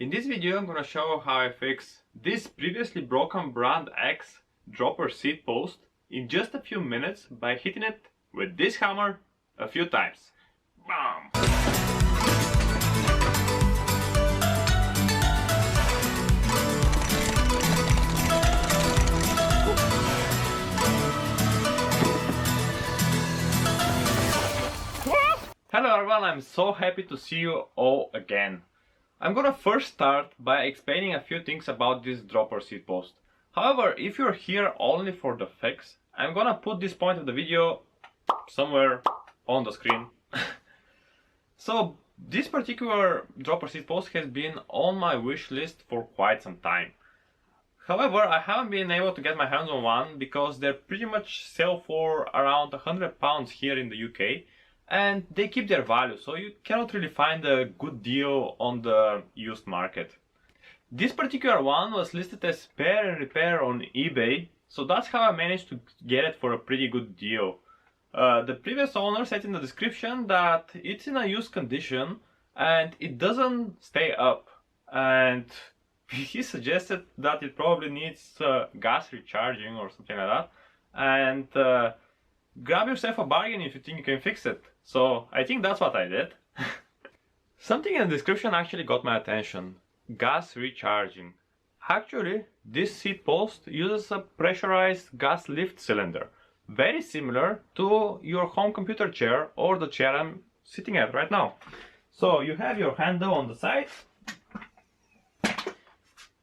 In this video I'm gonna show how I fix this previously broken brand X dropper seat post in just a few minutes by hitting it with this hammer a few times. Bam! Hello everyone, I'm so happy to see you all again. I'm gonna first start by explaining a few things about this dropper seat post. However, if you're here only for the fix, I'm gonna put this point of the video somewhere on the screen. So, this particular dropper seat post has been on my wish list for quite some time. However, I haven't been able to get my hands on one because they're pretty much sell for around £100 here in the UK. And they keep their value, so you cannot really find a good deal on the used market. This particular one was listed as spare and repair on eBay, so that's how I managed to get it for a pretty good deal. The previous owner said in the description that it's in a used condition and it doesn't stay up, and he suggested that it probably needs gas recharging or something like that, and grab yourself a bargain if you think you can fix it. So I think that's what I did. Something in the description actually got my attention. Gas recharging. Actually, this seat post uses a pressurized gas lift cylinder. Very similar to your home computer chair or the chair I'm sitting at right now. So you have your handle on the side.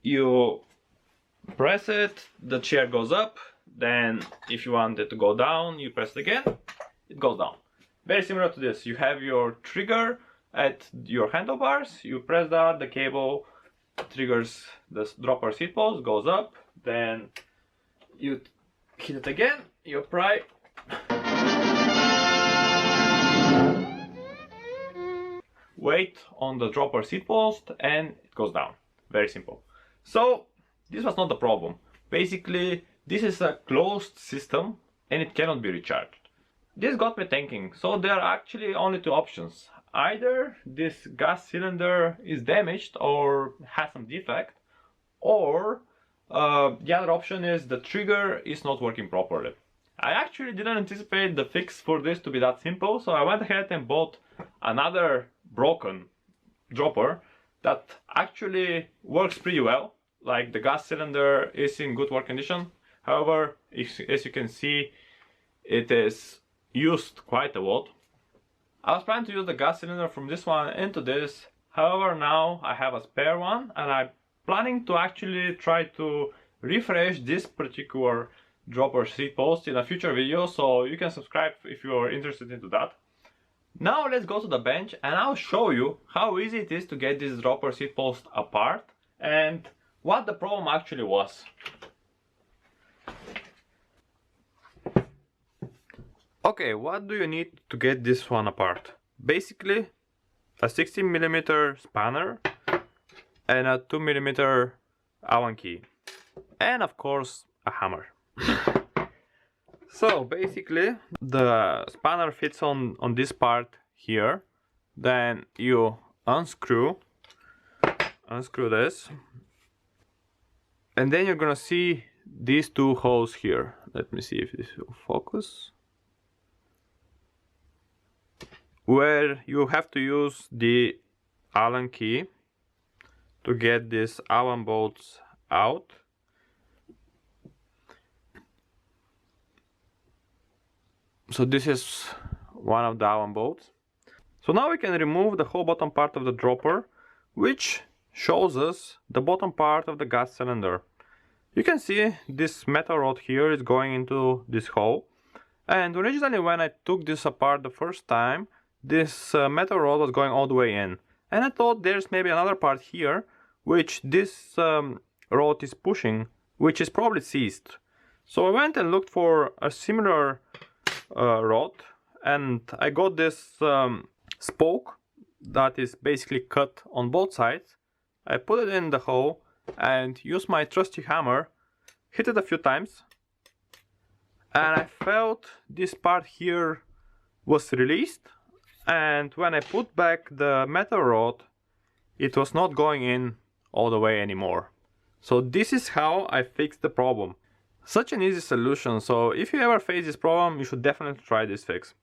You press it, the chair goes up. Then if you want it to go down, you press it again, it goes down. Very similar to this. You have your trigger at your handlebars, you press that, the cable triggers the dropper seat post, goes up, then you hit it again, you pry, weight on the dropper seat post, and it goes down. Very simple. So this was not the problem. Basically, this is a closed system and it cannot be recharged. This got me thinking, so there are actually only two options. Either this gas cylinder is damaged or has some defect, or the other option is the trigger is not working properly. I actually didn't anticipate the fix for this to be that simple, so I went ahead and bought another broken dropper that actually works pretty well. Like, the gas cylinder is in good work condition. However, as you can see, it is used quite a lot. I was planning to use the gas cylinder from this one into this. However, now I have a spare one and I'm planning to actually try to refresh this particular dropper seat post in a future video, so you can subscribe if you are interested into that. Now let's go to the bench and I'll show you how easy it is to get this dropper seat post apart and what the problem actually was. Okay, what do you need to get this one apart? Basically, a 16mm spanner and a 2mm Allen key, and of course a hammer. So basically, the spanner fits on this part here. Then you unscrew this, and then you're gonna see these two holes here. Let me see if this will focus. Where you have to use the Allen key to get these Allen bolts out. So this is one of the Allen bolts. So now we can remove the whole bottom part of the dropper, which shows us the bottom part of the gas cylinder. You can see this metal rod here is going into this hole, and originally when I took this apart the first time, this metal rod was going all the way in, and I thought there's maybe another part here which this rod is pushing, which is probably seized. So I went and looked for a similar rod, and I got this spoke that is basically cut on both sides. I put it in the hole and used my trusty hammer, hit it a few times, and I felt this part here was released, and when I put back the metal rod, it was not going in all the way anymore. So this is how I fixed the problem. Such an easy solution, so if you ever face this problem, you should definitely try this fix.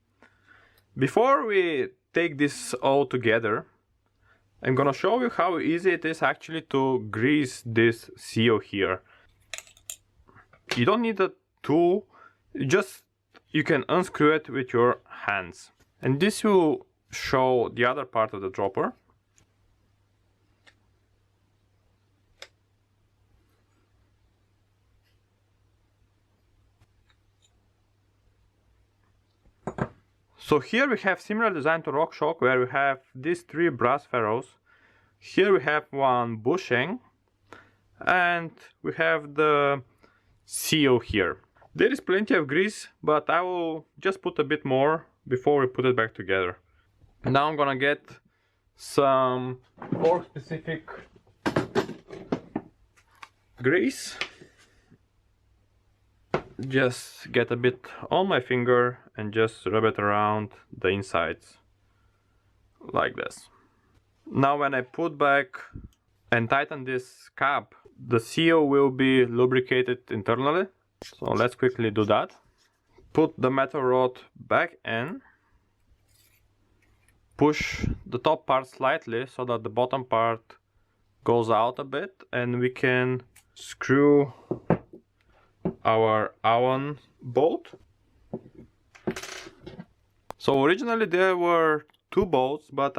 Before we take this all together, I'm gonna show you how easy it is actually to grease this seal here. You don't need a tool, you can unscrew it with your hands. And this will show the other part of the dropper. So here we have similar design to RockShox, where we have these 3 brass ferrules. Here we have one bushing, and we have the seal here. There is plenty of grease, but I will just put a bit more before we put it back together. Now I'm gonna get some fork specific grease. Just get a bit on my finger and just rub it around the insides like this. Now when I put back and tighten this cap, the seal will be lubricated internally. So let's quickly do that. Put the metal rod back in. Push the top part slightly so that the bottom part goes out a bit, and we can screw our Allen bolt. So originally there were 2 bolts, but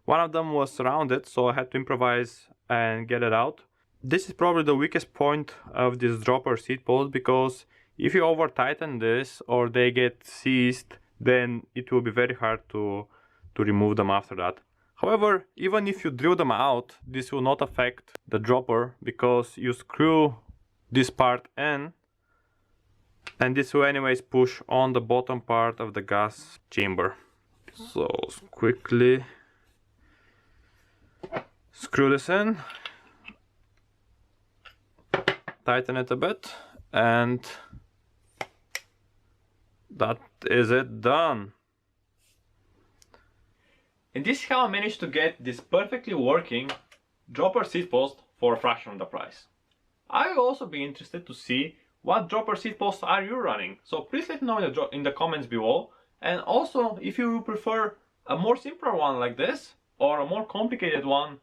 one of them was rounded, so I had to improvise and get it out. This is probably the weakest point of this dropper seat post, because if you over tighten this or they get seized, then it will be very hard to remove them after that. However, even if you drill them out, this will not affect the dropper, because you screw this part in, and this will anyways push on the bottom part of the gas chamber. So quickly screw this in, tighten it a bit, and that is it done. And this is how I managed to get this perfectly working dropper seat post for a fraction of the price. I will also be interested to see what dropper seat posts are you running, so please let me know in the comments below. And also, if you prefer a more simpler one like this, or a more complicated one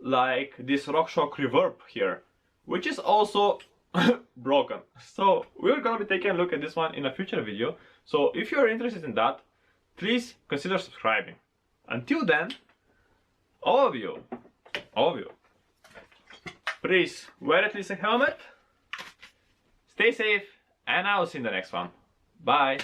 like this RockShox reverb here, which is also broken. So we're gonna be taking a look at this one in a future video, so if you're interested in that, please consider subscribing. Until then, all of you, please wear at least a helmet, stay safe, and I will see you in the next one. Bye!